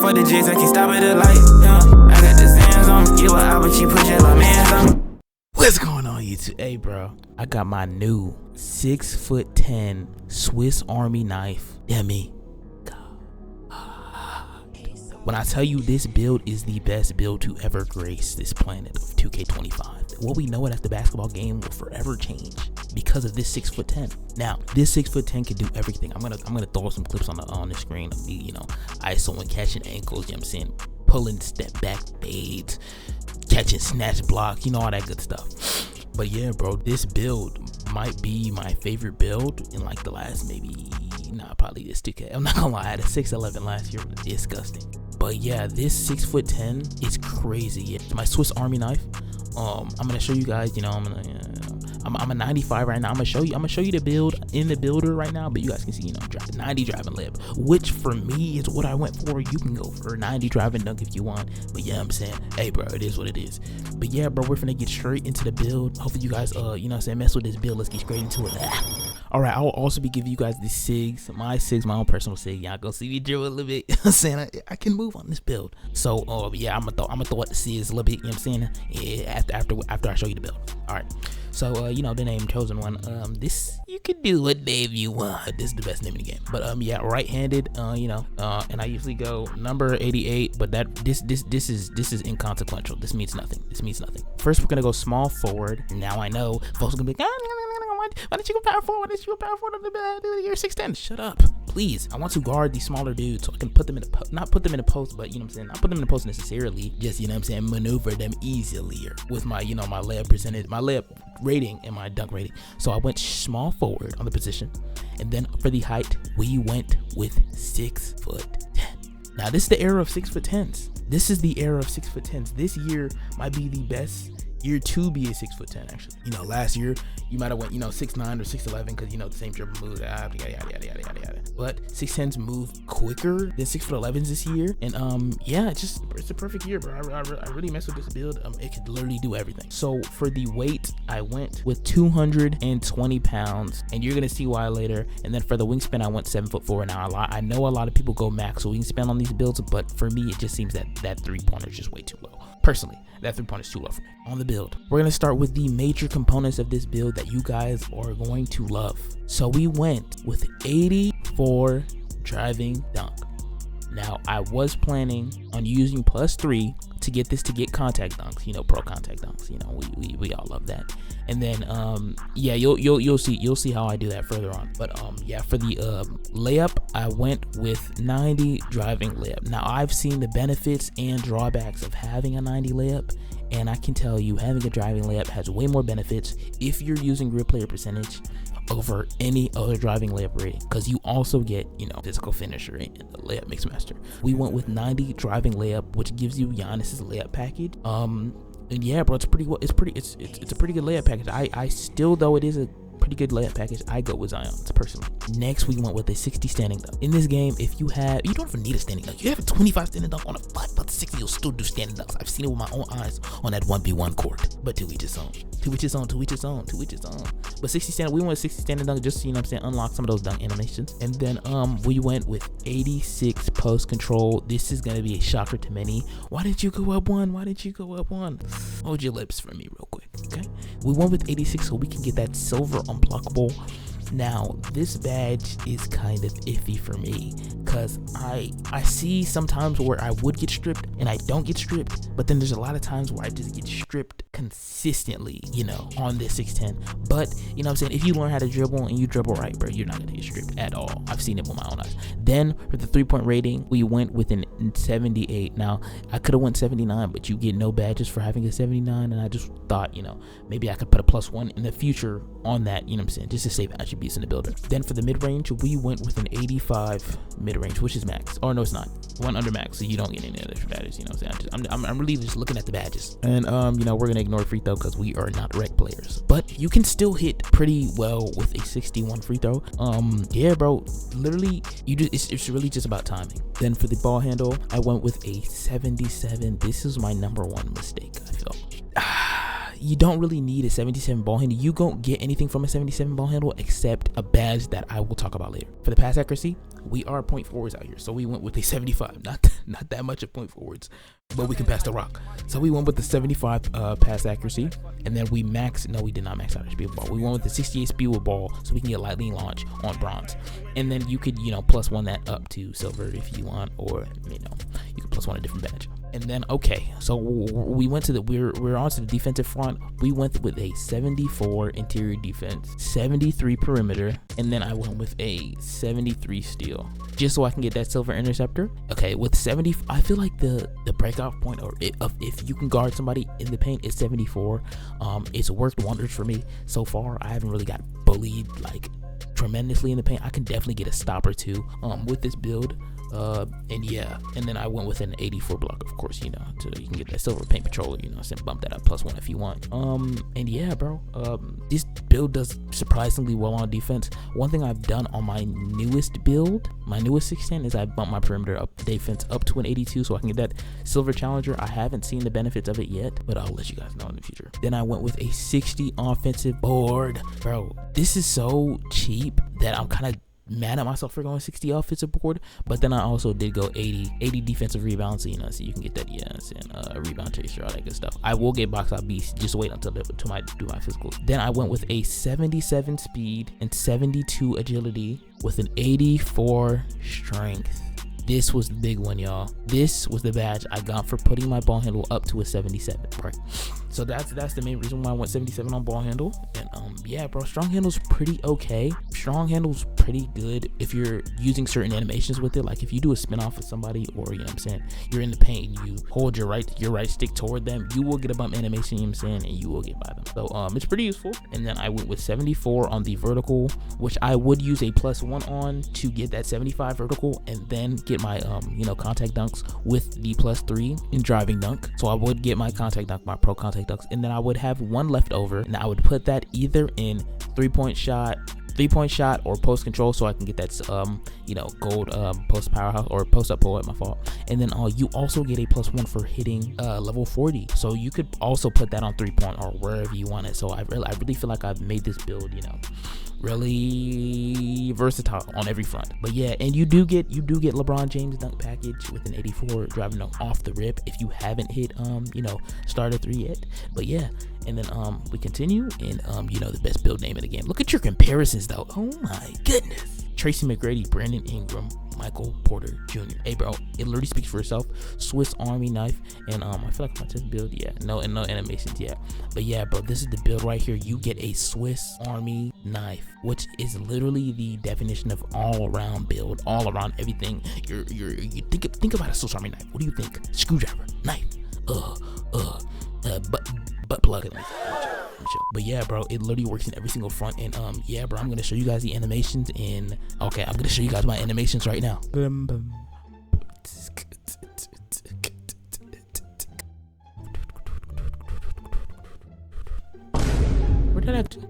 for the jigs, I can't stop at the light. I got the sands on, you out, but you pushing like man's on. What's going on, YouTube? Hey, bro, I got my new 6'10" Swiss Army knife Demigod. When I tell you this build is the best build to ever grace this planet of 2K25, what we know it as the basketball game will forever change because of this 6'10". Now, this 6'10" can do everything. I'm gonna throw some clips on the screen of me, you know, ISO and catching ankles. You know what I'm saying, pulling step back fades, catching snatch blocks, you know, all that good stuff. But yeah, bro, this build might be my favorite build in like the last probably this 2K. I'm not gonna lie, I had a 6'11" last year, but disgusting. But yeah, this 6'10" is crazy. It's my Swiss Army knife. I'm gonna show you guys. You know, I'm a 95 right now. I'm gonna show you the build in the builder right now. But you guys can see, you know, 90 driving lip, which for me is what I went for. You can go for 90 driving dunk if you want. But yeah, I'm saying, hey, bro, it is what it is. But yeah, bro, we're finna get straight into the build. Hopefully you guys, you know what I'm saying, mess with this build. Let's get straight into it. All right, I will also be giving you guys the SIGS, my own personal SIG. Y'all gonna see me dribble a little bit. You know what I'm saying, I can move on this build. So, yeah, I'm gonna throw out the SIGS a little bit. You know what I'm saying? Yeah, after I show you the build. All right. So, you know, the name chosen one. This, you can do what name you want. This is the best name in the game. But yeah, right-handed. You know, and I usually go number 88. But this is inconsequential. This means nothing. This means nothing. First, we're gonna go small forward. Now I know folks are gonna be like, why did you go power forward? Why did you go power forward on the year 6'10"? Shut up, please. I want to guard these smaller dudes so I can put them in not put them in a post, but you know what I'm saying, not put them in a post necessarily, just, you know what I'm saying, maneuver them easily with my, you know, my layup percentage, my layup rating and my dunk rating. So I went small forward on the position, and then for the height, we went with 6'10". Now this is the era of 6'10s. This is the era of 6'10s. This year might be the best year to be a 6'10", actually. You know, last year you might have went, you know, 6'9" or 6'11" because, you know, the same dribble moves, yada yada. But 6'10s move quicker than 6'11s this year, and yeah, it's a perfect year, bro. I really mess with this build. It could literally do everything. So for the weight, I went with 220 pounds, and you're gonna see why later. And then for the wingspan, I went 7'4". Now I know a lot of people go max wingspan on these builds, but for me, it just seems that 3-pointer is just way too low. Personally, that 3-pointer is too low for me. On the build, we're gonna start with the major components of this build that you guys are going to love. So we went with 84 driving dunk. Now I was planning on using +3 to get contact dunks, you know, pro contact dunks. You know, we all love that. And then yeah, you'll see how I do that further on. But yeah, for the layup, I went with 90 driving layup. Now I've seen the benefits and drawbacks of having a 90 layup, and I can tell you having a driving layup has way more benefits if you're using real player percentage over any other driving layup rating, because you also get, you know, physical finisher and the layup mix master. We went with 90 driving layup, which gives you Giannis's layup package. And yeah, bro, it's a pretty good layup package. I still, though it is a pretty good layup package, I go with Zion's personally. Next, we went with a 60 standing dunk. In this game, if you don't even need a standing dunk. You have a 25 standing dunk on a 5'60", you'll still do standing dunks. I've seen it with my own eyes on that 1v1 court. But to each his own. But 60 standing, we went with 60 standing dunk just, you know what I'm saying, unlock some of those dunk animations. And then we went with 86 post control. This is gonna be a shocker to many. Why did you go up one? Hold your lips for me real quick, okay? We went with 86 so we can get that silver unblockable. Now this badge is kind of iffy for me because I see sometimes where I would get stripped and I don't get stripped, but then there's a lot of times where I just get stripped consistently, you know, on this 6'10". But you know what I'm saying, if you learn how to dribble and you dribble right, bro, you're not gonna get stripped at all. I've seen it with my own eyes. Then for the 3-point rating, we went with an 78. Now I could have went 79, but you get no badges for having a 79, and I just thought, you know, maybe I could put a +1 in the future on that, you know what I'm saying, just to save attributes in the builder. Then for the mid-range, we went with an 85 mid-range, which is max. Or no, it's not. One under max, so you don't get any other badges, you know what I'm saying. I'm really just looking at the badges. And you know, we're gonna ignore free throw because we are not rec players, but you can still hit pretty well with a 61 free throw. Yeah, bro, literally it's really just about timing. Then for the ball handle, I went with a 77. This is my #1 mistake, I feel. you don't really need a 77 ball handle. You don't get anything from a 77 ball handle except a badge that I will talk about later. For the pass accuracy, we are point forwards out here, so we went with a 75. Not that much of point forwards, but we can pass the rock. So we went with the 75 pass accuracy, and then we did not max out our speed with ball. We went with the 68 speed with ball, so we can get lightning launch on bronze. And then you could, +1 that up to silver if you want, or you can +1 a different badge. And then so we went to we're on to the defensive front. We went with a 74 interior defense, 73 perimeter, and then I went with a 73 steal, just so I can get that silver interceptor. Okay, with 70, I feel like the breakout point if you can guard somebody in the paint is 74. It's worked wonders for me so far. I haven't really got bullied like tremendously in the paint. I can definitely get a stop or two with this build. And then I went with an 84 block, of course, so you can get that silver paint patroller, and bump that up +1 if you want. And yeah, bro, this build does surprisingly well on defense. One thing I've done on my newest build, my newest 610, is I bumped my perimeter defense up to an 82, so I can get that silver challenger. I haven't seen the benefits of it yet, but I'll let you guys know in the future. Then I went with a 60 offensive board. Bro, this is so cheap that I'm kind of mad at myself for going 60 offensive board, but then I also did go 80 defensive rebounds, so you can get that, rebound tracer, all that good stuff. I will get box out beast, just wait until I do my physicals. Then I went with a 77 speed and 72 agility with an 84 strength. This was the big one, y'all. This was the badge I got for putting my ball handle up to a 77, right? So that's the main reason why I went 77 on ball handle. And yeah, bro, strong handle's pretty okay. Strong handle's pretty good if you're using certain animations with it. Like if you do a spin off with somebody, or you're in the paint and you hold your right stick toward them, you will get a bump animation, and you will get by them. So it's pretty useful. And then I went with 74 on the vertical, which I would use a +1 on to get that 75 vertical, and then get my contact dunks with the +3 in driving dunk. So I would get my contact dunk, my pro contact dunks, and then I would have one left over, and I would put that either in 3-point shot or post control, so I can get that gold post powerhouse or post up pull at my fault. And then you also get a +1 for hitting level 40, so you could also put that on 3-point or wherever you want it. So I really feel like I've made this build really versatile on every front. But yeah, and you do get LeBron James dunk package with an 84 driving dunk off the rip if you haven't hit starter 3 yet. But yeah, and then we continue, and the best build name in the game. Look at your comparisons though. Oh my goodness. Tracy McGrady, Brandon Ingram, Michael Porter Jr. Hey bro, it literally speaks for itself. Swiss Army knife, and I feel like my test build, no animations yet. But yeah, bro, this is the build right here. You get a Swiss Army knife, which is literally the definition of all around build, all around everything. You think about a Swiss Army knife. What do you think? Screwdriver, knife, butt plug. But yeah, bro, it literally works in every single front. And yeah, bro, I'm gonna show you guys the animations in. Okay, I'm gonna show you guys my animations right now.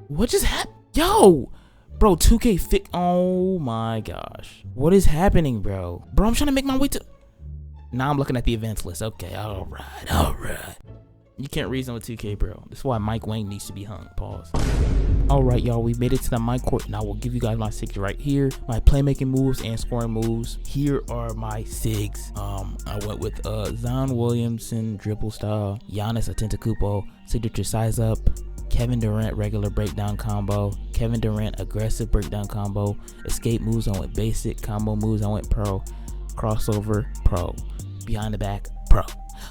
What just happened? Yo, bro, 2K fit. Oh my gosh, what is happening, bro? I'm trying to make my way to. Now I'm looking at the events list. Okay, all right. You can't reason with 2K, bro. That's why Mike Wang needs to be hung. Pause. All right, y'all, we made it to the mic court. Now we'll give you guys my SIGS right here. My playmaking moves and scoring moves. Here are my SIGS. I went with Zion Williamson dribble style, Giannis Antetokounmpo signature size up, Kevin Durant regular breakdown combo, Kevin Durant aggressive breakdown combo, escape moves I went basic, combo moves I went pro, crossover pro, behind the back pro,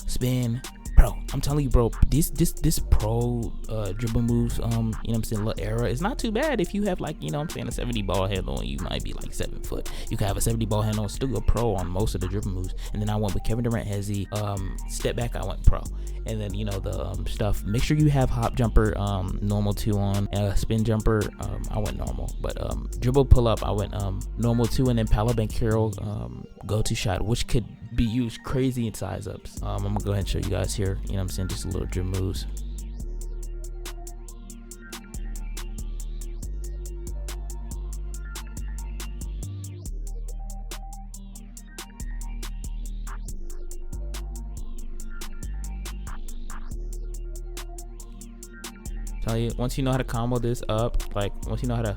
spin pro. I'm telling you, bro, this pro dribble moves, little era is not too bad if you have like, a 70 ball handle and you might be like 7 foot. You can have a 70 ball handle and still go pro on most of the dribble moves. And then I went with Kevin Durant hezzy, step back I went pro. And then the stuff, make sure you have hop jumper normal 2 on, spin jumper I went normal, but dribble pull up I went normal 2, and then Palabank Carroll go to shot, which could be used crazy in size ups. I'm gonna go ahead and show you guys here, just a little dribble moves. Tell you, once you know how to combo this up, like once you know how to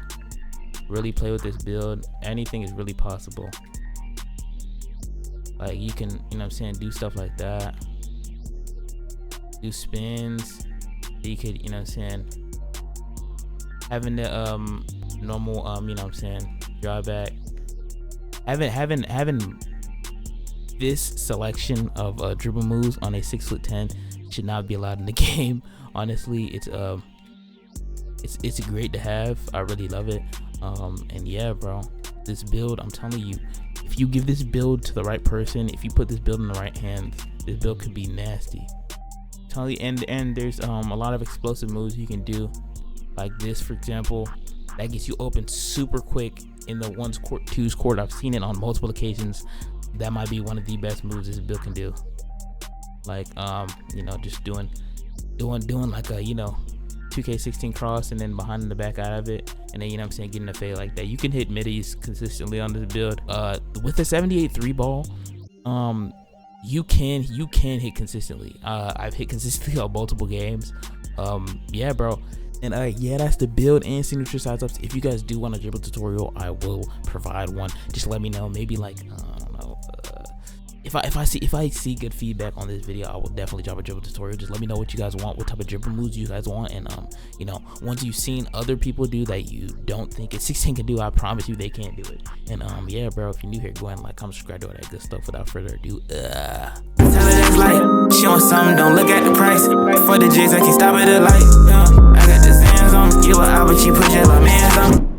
really play with this build, anything is really possible. Like you can, you know what I'm saying, do stuff like that, do spins. You could, you know what I'm saying, having the normal you know what I'm saying, drawback. Having this selection of dribble moves on a 6'10" should not be allowed in the game. Honestly, it's great to have. I really love it. And yeah, bro, this build, I'm telling you, if you give this build to the right person, if you put this build in the right hands, this build could be nasty. I'm telling you, and there's a lot of explosive moves you can do, like this, for example, that gets you open super quick in the 1s court, 2s court. I've seen it on multiple occasions. That might be one of the best moves this build can do. Like you know, just doing like a, you know, 2K16 cross and then behind in the back out of it, and then, you know what I'm saying, getting a fade like that. You can hit middies consistently on this build. With the 78 3 ball, you can hit consistently. I've hit consistently on multiple games. Yeah, bro. And yeah, that's the build and signature size ups. If you guys do want a dribble tutorial, I will provide one. Just let me know. Maybe like I don't know. If I see good feedback on this video, I will definitely drop a dribble tutorial. Just let me know what you guys want, what type of dribble moves you guys want, and you know, once you've seen other people do that you don't think a 16 can do, I promise you they can't do it. And yeah, bro, if you're new here, go ahead and like, comment, subscribe, do all that good stuff. Without further ado, Tell her that's like, she want something, don't look at the price. For the jigs, I can stop at the light. I got the sands on, give her out, but she push it like man's on.